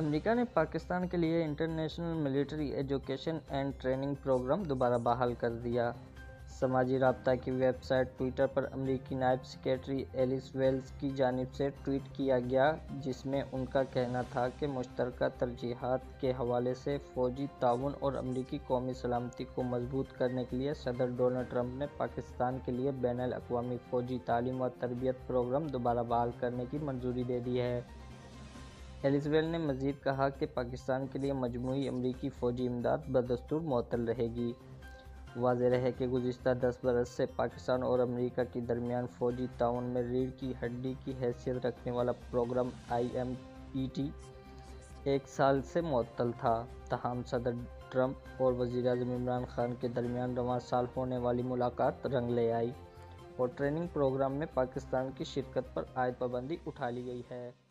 America ने पाकिस्तान के लिए international military education and training programme दोबारा बहाल कर दिया। समाजी राब्ता की वेबसाइट ट्विटर पर अमेरिकी नायब सेक्रेटरी एलिस वेल्स की जानिब से ट्वीट किया गया, जिसमें उनका कहना था कि मुश्तरका तरजीहात के हवाले से फ़ौजी ताउन और अमेरिकी कौमी सलामती को मजबूत करने के लिए सदर डोनाल्ड ट्रंप ने पाकिस्तान के लिए बैनुल अक़वामी फ़ौजी तालीम व तरबियत प्रोग्राम दोबारा बहाल करने की मंजूरी दे दी है। एलिस वेल्स ने मज़ीद कहा कि पाकिस्तान के लिए मजमूई अमरीकी फ़ौजी इमदाद बदस्तूर मुअत्तल रहेगी। वाज़ेह है कि गुज़िश्ता 10 बरस से पाकिस्तान और अमेरिका के दरमियान फ़ौजी ताउन में रीढ़ की हड्डी की हैसियत रखने वाला प्रोग्राम IMET 1 साल से मुअत्तल था। तहम सदर ट्रंप और वज़ीर-ए-आज़म इमरान खान के दरमियान रवां साल होने वाली मुलाकात रंग ले आई और ट्रेनिंग प्रोग्राम में पाकिस्तान की शिरकत पर आयद पाबंदी उठा ली गई है।